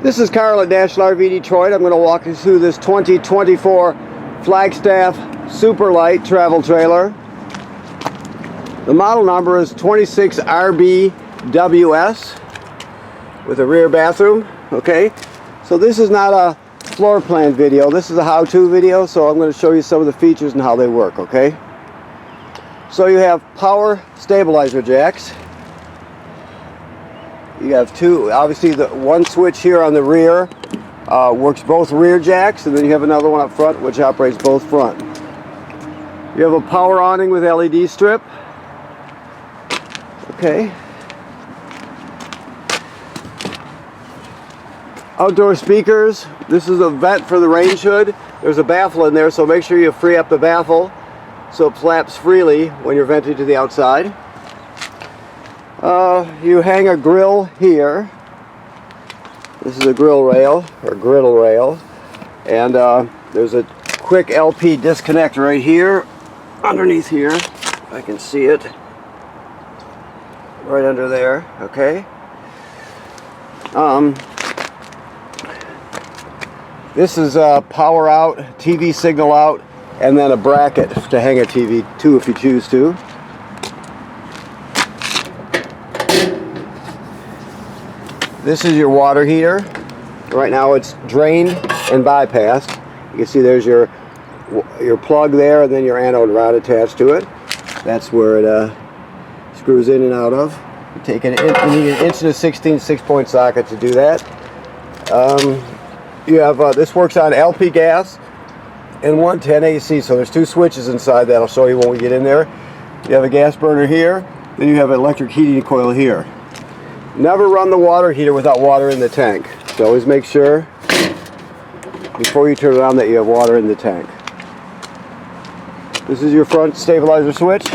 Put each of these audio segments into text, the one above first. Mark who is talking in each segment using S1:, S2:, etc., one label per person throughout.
S1: This is Carl at National RV Detroit. I'm going to walk you through this 2024 Flagstaff Super Lite travel trailer. The model number is 26RBWS with a rear bathroom. Okay, so this is not a floor plan video. This is a how-to video, so I'm going to show you some of the features and how they work. Okay, so you have power stabilizer jacks. You have two, obviously the one switch here on the rear works both rear jacks, and then you have another one up front which operates both front. You have a power awning with LED strip. Okay. Outdoor speakers. This is a vent for the range hood. There's a baffle in there, so make sure you free up the baffle so it flaps freely when you're venting to the outside. You hang a grill here. This is a grill rail, or griddle rail, and there's a quick LP disconnect right here, underneath here. If I can see it, right under there. Okay. This is power out, TV signal out, and then a bracket to hang a TV to if you choose to. This is your water heater. Right now it's drained and bypassed. You can see there's your plug there, and then your anode rod attached to it. That's where it screws in and out of. You take you need an inch and a 16 6-point socket to do that. You have this works on LP gas and 110 AC, so there's two switches inside that I'll show you when we get in there. You have a gas burner here, then you have an electric heating coil here. Never run the water heater without water in the tank. So always make sure before you turn it on that you have water in the tank. This is your front stabilizer switch.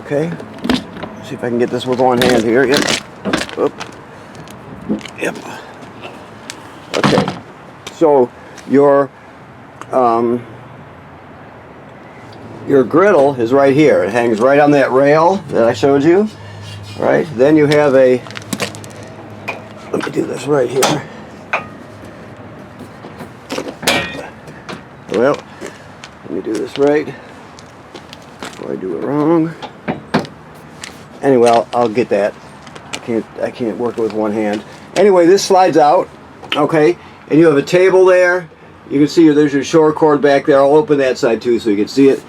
S1: Okay. Let's see if I can get this with one hand here. Yep. Oop. Yep. Okay. So your griddle is right here. It hangs right on that rail that I showed you. Right, then you have a, let me do this right here. Well, let me do this right before I do it wrong. Anyway, I'll get that. I can't work with one hand. Anyway, this slides out, okay, and you have a table there. You can see there's your shore cord back there. I'll open that side too so you can see it.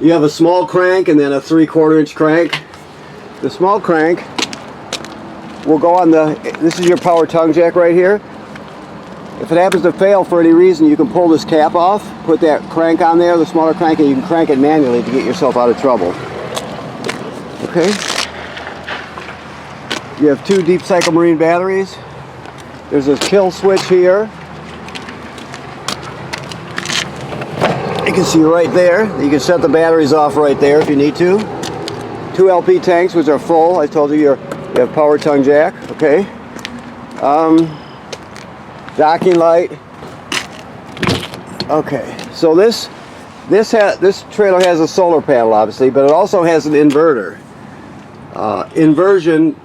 S1: You have a small crank and then a 3/4 inch crank. The small crank will go on this is your power tongue jack right here. If it happens to fail for any reason, you can pull this cap off, put that crank on there, the smaller crank, and you can crank it manually to get yourself out of trouble. Okay. You have two deep cycle marine batteries. There's a kill switch here. You can see right there. You can set the batteries off right there if you need to. Two LP tanks which are full. I told you you have power tongue jack. Okay. Docking light. Okay. So this trailer has a solar panel, obviously, but it also has an inverter. Inversion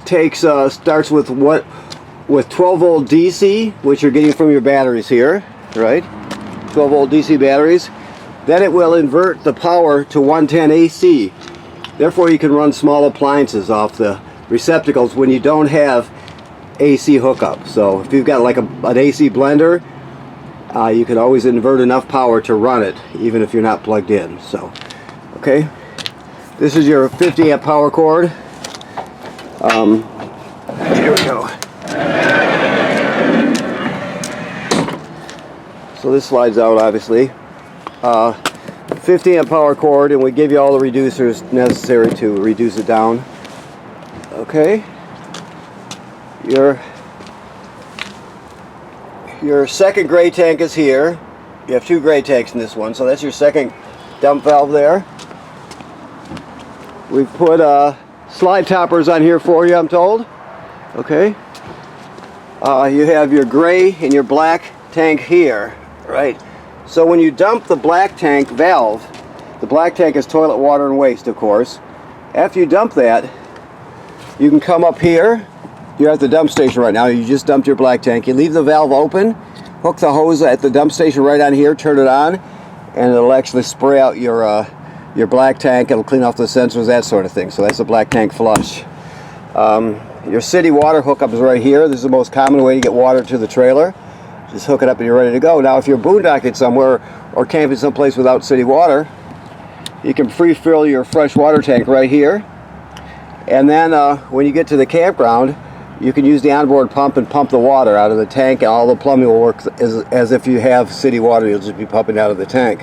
S1: starts with 12-volt DC, which you're getting from your batteries here, right? 12-volt DC batteries. Then it will invert the power to 110 AC. Therefore, you can run small appliances off the receptacles when you don't have AC hookup. So if you've got like an AC blender, you can always invert enough power to run it, even if you're not plugged in. So, okay. This is your 50 amp power cord. Here we go. So this slides out, obviously. 50 amp power cord, and we give you all the reducers necessary to reduce it down. Okay. Your second gray tank is here. You have two gray tanks in this one, so that's your second dump valve there. We've put slide toppers on here for you, I'm told. Okay. You have your gray and your black tank here, right? So when you dump the black tank valve, the black tank is toilet water and waste, of course. After you dump that, you can come up here, you're at the dump station right now. You just dumped your black tank. You leave the valve open, hook the hose at the dump station right on here, turn it on, and it'll actually spray out your black tank. It'll clean off the sensors, that sort of thing. So that's a black tank flush. Your city water hookup is right here. This is the most common way to get water to the trailer. Just hook it up and you're ready to go. Now if you're boondocking somewhere or camping someplace without city water, you can pre-fill your fresh water tank right here. And then when you get to the campground, you can use the onboard pump and pump the water out of the tank, and all the plumbing will work as if you have city water. You'll just be pumping out of the tank.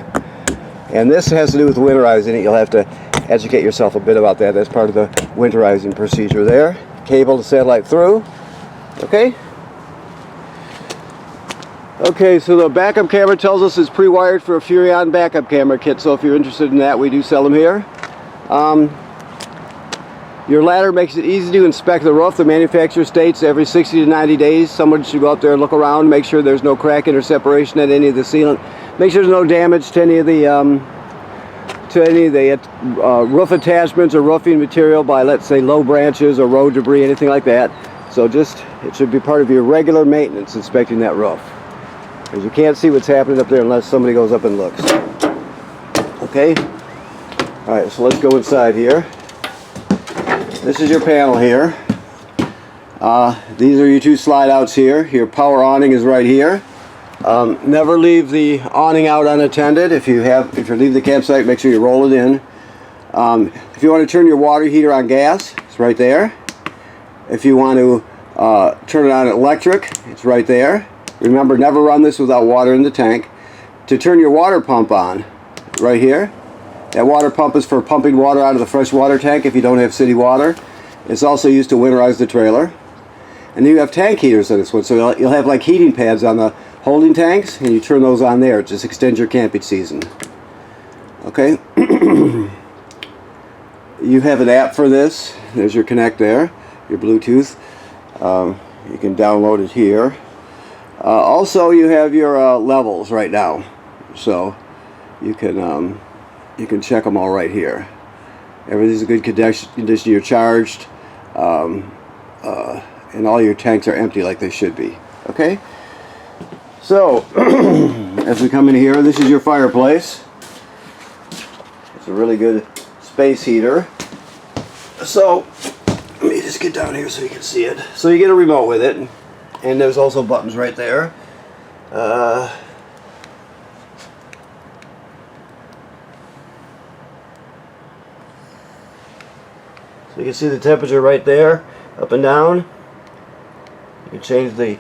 S1: And this has to do with winterizing it. You'll have to educate yourself a bit about that. That's part of the winterizing procedure there. Cable to satellite through. Okay. Okay, so the backup camera tells us it's pre-wired for a Furrion backup camera kit. So if you're interested in that, we do sell them here. Your ladder makes it easy to inspect the roof. The manufacturer states every 60 to 90 days someone should go up there and look around, make sure there's no cracking or separation at any of the sealant. Make sure there's no damage to any of the roof attachments or roofing material by, let's say, low branches or road debris, anything like that. So it should be part of your regular maintenance, inspecting that roof, because you can't see what's happening up there unless somebody goes up and looks. Okay? Alright, so let's go inside here. This is your panel here. These are your two slide outs here. Your power awning is right here. Never leave the awning out unattended. If you leave the campsite, make sure you roll it in. If you want to turn your water heater on gas, it's right there. If you want to turn it on electric, it's right there. Remember, never run this without water in the tank. To turn your water pump on, right here. That water pump is for pumping water out of the fresh water tank if you don't have city water. It's also used to winterize the trailer. And then you have tank heaters in this one, so you'll have like heating pads on the holding tanks, and you turn those on there. It just extends your camping season. Okay? You have an app for this. There's your Connect there, your Bluetooth. You can download it here. Also, you have your levels right now, so you can check them all right here. Everything's in good condition. You're charged, and all your tanks are empty like they should be. Okay. So as we come in here, this is your fireplace. It's a really good space heater. So let me just get down here so you can see it. So you get a remote with it, and there's also buttons right there. So you can see the temperature right there, up and down. You can change the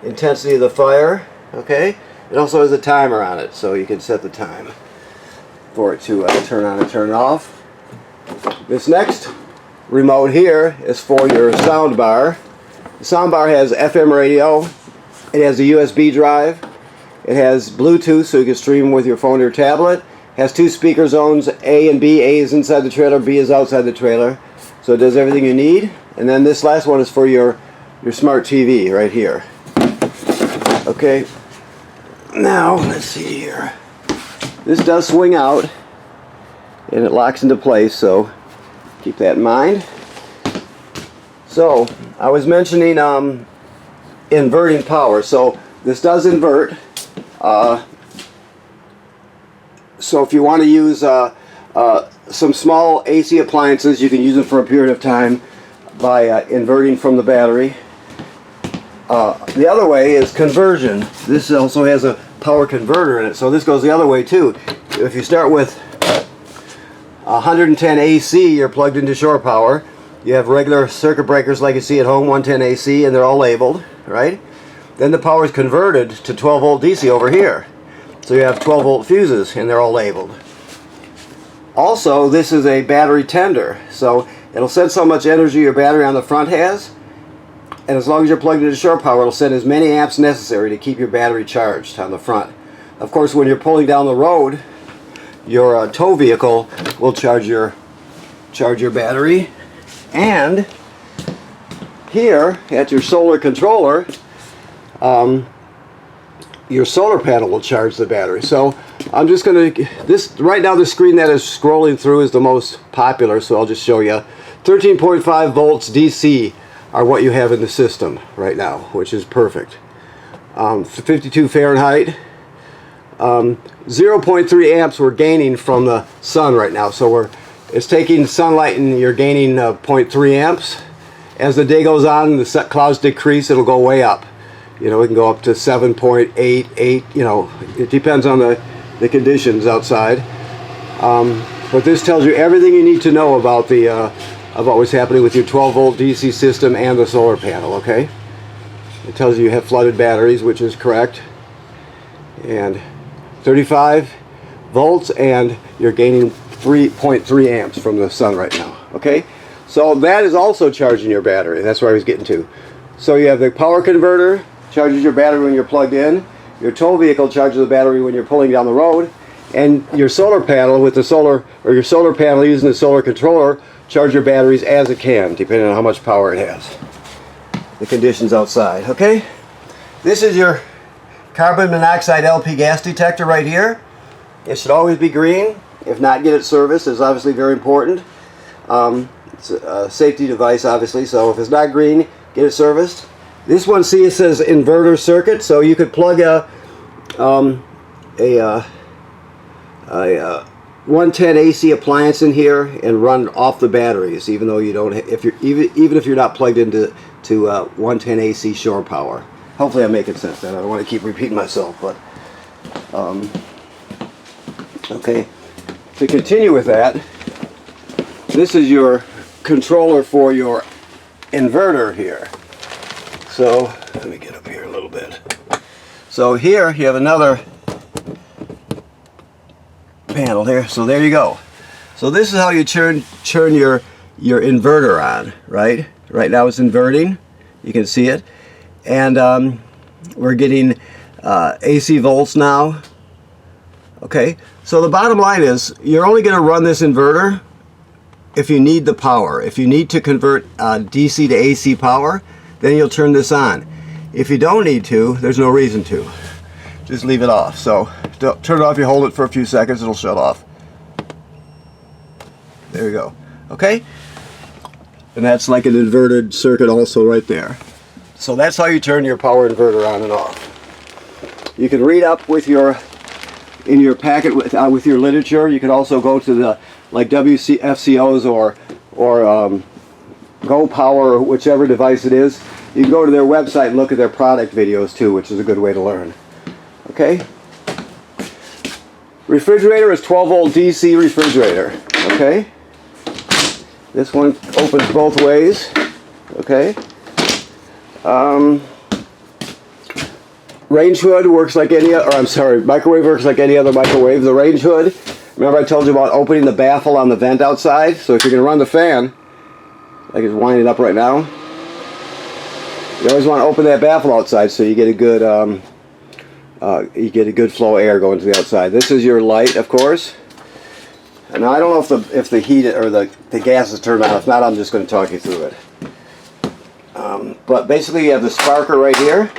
S1: intensity of the fire. Okay. It also has a timer on it, so you can set the time for it to turn on and turn off. This next remote here is for your sound bar. The sound bar has FM radio. It has a USB drive. It has Bluetooth, so you can stream with your phone or your tablet. It has two speaker zones, A and B. A is inside the trailer, B is outside the trailer. So it does everything you need. And then this last one is for your smart TV right here. Okay. Now, let's see here. This does swing out, and it locks into place, so keep that in mind. So, I was mentioning inverting power. So, this does invert. So, if you want to use some small AC appliances, you can use them for a period of time by inverting from the battery. The other way is conversion. This also has a power converter in it, so this goes the other way too. If you start with 110 AC, you're plugged into shore power. You have regular circuit breakers like you see at home, 110 AC, and they're all labeled, right? Then the power is converted to 12 volt DC over here. So you have 12 volt fuses, and they're all labeled. Also, this is a battery tender, so it'll send so much energy your battery on the front has, and as long as you're plugged into shore power, it'll send as many amps necessary to keep your battery charged on the front. Of course, when you're pulling down the road, your tow vehicle will charge your battery. And here at your solar controller, your solar panel will charge the battery. So I'm just going to, right now the screen that is scrolling through is the most popular, so I'll just show you. 13.5 volts DC are what you have in the system right now, which is perfect. 52 Fahrenheit. 0.3 amps we're gaining from the sun right now. So it's taking sunlight and you're gaining 0.3 amps. As the day goes on, the clouds decrease, it'll go way up. You know, it can go up to 7.88, you know, it depends on the conditions outside. But this tells you everything you need to know about about what's happening with your 12-volt DC system and the solar panel, okay? It tells you have flooded batteries, which is correct. And 35 volts, and you're gaining 3.3 amps from the sun right now, okay? So that is also charging your battery. That's where I was getting to. So you have the power converter, charges your battery when you're plugged in. Your tow vehicle charges the battery when you're pulling down the road. And your solar panel with the solar, or your solar panel using the solar controller, charge your batteries as it can, depending on how much power it has. The conditions outside, okay? This is your carbon monoxide LP gas detector right here. It should always be green. If not, get it serviced. It's obviously very important. It's a safety device, obviously, so if it's not green, get it serviced. This one, see, it says inverter circuit, so you could plug a 110 AC appliance in here and run off the batteries, even though you don't, even if you're not plugged into 110 AC shore power. Hopefully I'm making sense then. I don't want to keep repeating myself, but okay. To continue with that, this is your controller for your inverter here. So let me get up here a little bit. So here you have another panel here. So there you go. So this is how you turn your inverter on, right? Right now it's inverting. You can see it. And we're getting AC volts now. Okay, so the bottom line is you're only going to run this inverter if you need the power. If you need to convert DC to AC power, then you'll turn this on. If you don't need to, there's no reason to. Just leave it off. So turn it off, you hold it for a few seconds, it'll shut off. There you go. Okay? And that's like an inverted circuit also right there. So that's how you turn your power inverter on and off. You can read up with in your packet with your literature. You can also go to the like WCFCOs or Go Power, or whichever device it is. You can go to their website and look at their product videos too, which is a good way to learn. Okay? Refrigerator is 12-volt DC refrigerator. Okay? This one opens both ways. Okay? Range hood works like any other, or I'm sorry, microwave works like any other microwave. The range hood, remember I told you about opening the baffle on the vent outside? So if you're going to run the fan, like it's winding up right now, you always want to open that baffle outside so you get a good flow of air going to the outside. This is your light, of course. And now I don't know if the heat or the gas is turned on. If not, I'm just going to talk you through it. But basically you have the sparker right here.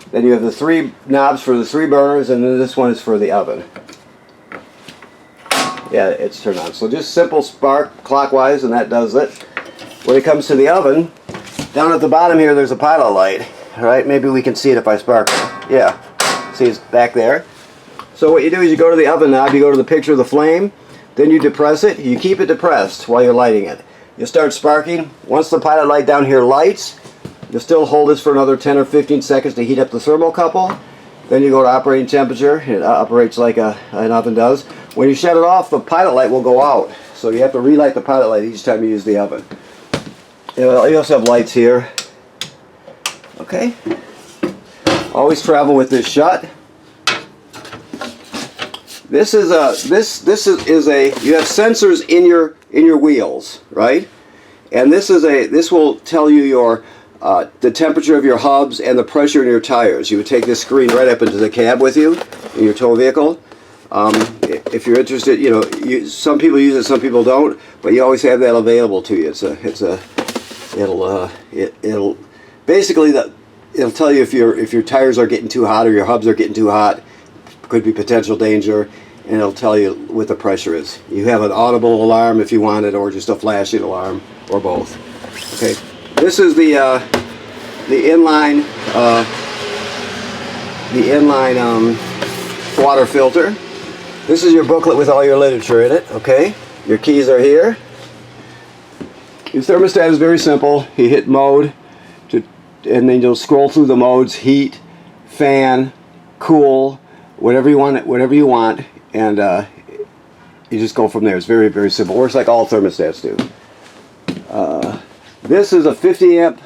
S1: Then you have the 3 knobs for the 3 burners, and then this one is for the oven. Yeah, it's turned on. So just simple spark clockwise, and that does it. When it comes to the oven, down at the bottom here there's a pilot light. Alright, maybe we can see it if I spark it. Yeah, see it's back there. So what you do is you go to the oven knob, you go to the picture of the flame, then you depress it, you keep it depressed while you're lighting it. You start sparking. Once the pilot light down here lights, you'll still hold this for another 10 or 15 seconds to heat up the thermocouple. Then you go to operating temperature. It operates like an oven does. When you shut it off, the pilot light will go out. So you have to relight the pilot light each time you use the oven. You also have lights here. Okay. Always travel with this shut. This is a you have sensors in your wheels, right? And this will tell you the temperature of your hubs and the pressure in your tires. You would take this screen right up into the cab with you in your tow vehicle. If you're interested, some people use it, some people don't, but you always have that available to you. It'll basically it'll tell you if your tires are getting too hot or your hubs are getting too hot. Could be potential danger, and it'll tell you what the pressure is. You have an audible alarm if you want it, or just a flashing alarm, or both. Okay. This is the inline water filter. This is your booklet with all your literature in it. Okay, your keys are here. Your thermostat is very simple. You hit mode, and then you'll scroll through the modes: heat, fan, cool, whatever you want, and you just go from there. It's very, very simple. Works like all thermostats do. This is a 50 amp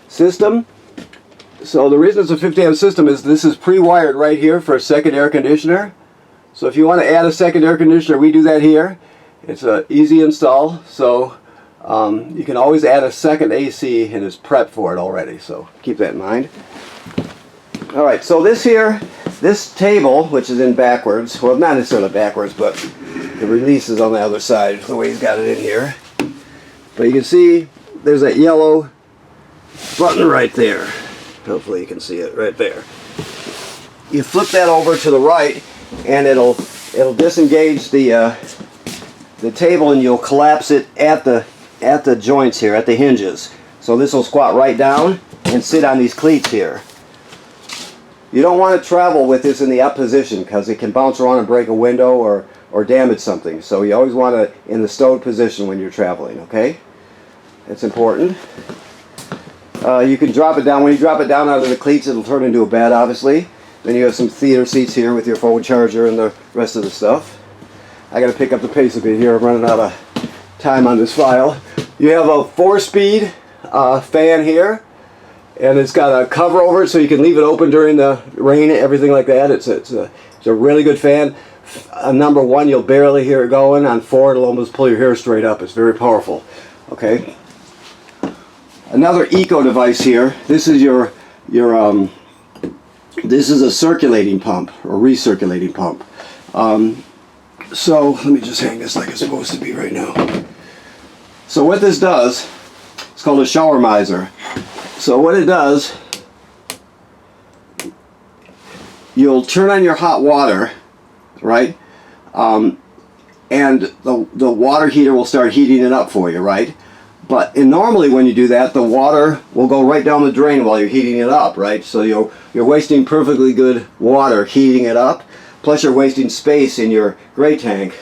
S1: system. So the reason it's a 50 amp system is this is pre-wired right here for a second air conditioner. So if you want to add a second air conditioner, we do that here. It's an easy install. So you can always add a second AC, and it's prepped for it already. So keep that in mind. All right. So this table, which is in backwards, well, not necessarily backwards, but the release is on the other side, the way he's got it in here. But you can see there's that yellow button right there. Hopefully you can see it right there. You flip that over to the right, and it'll disengage the table, and you'll collapse it at the joints here, at the hinges. So this will squat right down and sit on these cleats here. You don't want to travel with this in the up position because it can bounce around and break a window or damage something. So you always want it in the stowed position when you're traveling, okay? It's important. You can drop it down. When you drop it down out of the cleats, it'll turn into a bed, obviously. Then you have some theater seats here with your phone charger and the rest of the stuff. I got to pick up the pace a bit here. I'm running out of time on this file. You have a 4-speed fan here, and it's got a cover over it so you can leave it open during the rain, everything like that. It's a really good fan. On number 1, you'll barely hear it going. On 4, it'll almost pull your hair straight up. It's very powerful. Okay. Another eco device here. This is this is a circulating pump or recirculating pump. So let me just hang this like it's supposed to be right now. So what this does, it's called a shower miser. So what it does, you'll turn on your hot water, right? And the water heater will start heating it up for you, right? But normally when you do that, the water will go right down the drain while you're heating it up, right? So you're wasting perfectly good water heating it up, plus you're wasting space in your gray tank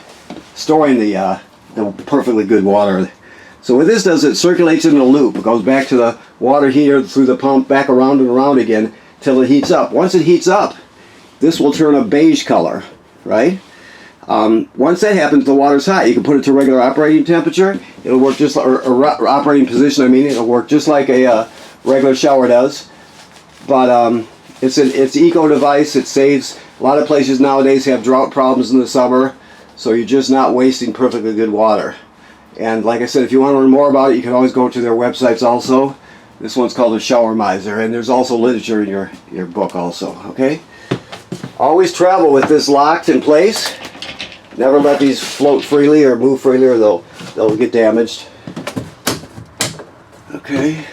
S1: storing the perfectly good water. So what this does, it circulates in a loop. It goes back to the water heater, through the pump, back around and around again till it heats up. Once it heats up, this will turn a beige color, right? Once that happens, the water's hot. You can put it to regular operating temperature. It'll work just like, or operating position. I mean, it'll work just like a regular shower does. But it's an eco device. It saves. A lot of places nowadays have drought problems in the summer, so you're just not wasting perfectly good water. And like I said, if you want to learn more about it, you can always go to their websites also. This one's called a shower miser, and there's also literature in your book also. Okay. Always travel with this locked in place. Never let these float freely or move freely, or they'll get damaged. Okay.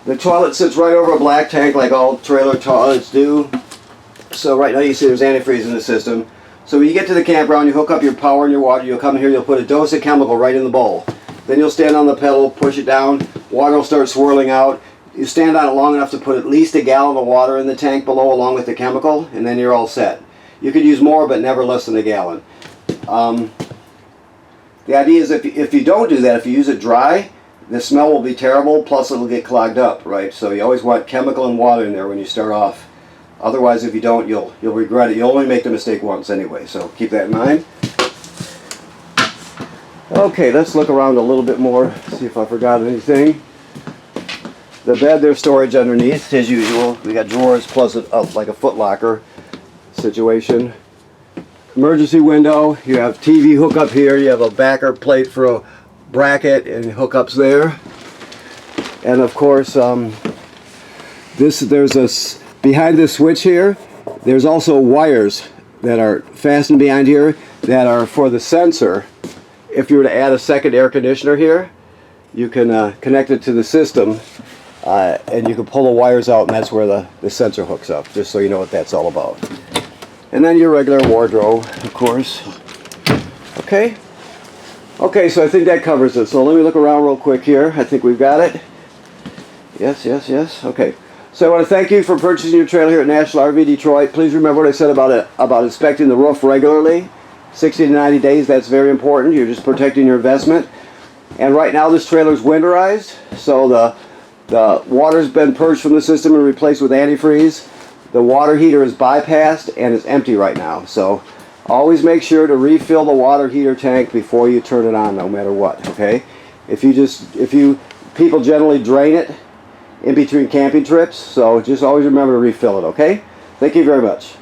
S1: The toilet sits right over a black tank like all trailer toilets do. So right now you see there's antifreeze in the system. So when you get to the campground, you hook up your power and your water, you'll come here, you'll put a dose of chemical right in the bowl. Then you'll stand on the pedal, push it down, water will start swirling out. You stand on it long enough to put at least a gallon of water in the tank below along with the chemical, and then you're all set. You could use more, but never less than a gallon. The idea is if you don't do that, if you use it dry, the smell will be terrible, plus it'll get clogged up, right? So you always want chemical and water in there when you start off. Otherwise, if you don't, you'll regret it. You'll only make the mistake once anyway, so keep that in mind. Okay, let's look around a little bit more, see if I forgot anything. The bed, there's storage underneath, as usual. We got drawers plus like a foot locker situation. Emergency window. You have TV hookup here. You have a backer plate for a bracket and hookups there. And of course, behind this switch here, there's also wires that are fastened behind here that are for the sensor. If you were to add a second air conditioner here, you can connect it to the system, and you can pull the wires out, and that's where the sensor hooks up, just so you know what that's all about. And then your regular wardrobe, of course. Okay. Okay, so I think that covers it. So let me look around real quick here. I think we've got it. Yes, yes, yes. Okay. So I want to thank you for purchasing your trailer here at National RV Detroit. Please remember what I said about inspecting the roof regularly. 60 to 90 days, that's very important. You're just protecting your investment. And right now this trailer is winterized, so the water's been purged from the system and replaced with antifreeze. The water heater is bypassed and is empty right now. So always make sure to refill the water heater tank before you turn it on, no matter what, okay? People generally drain it in between camping trips, so just always remember to refill it, okay? Thank you very much.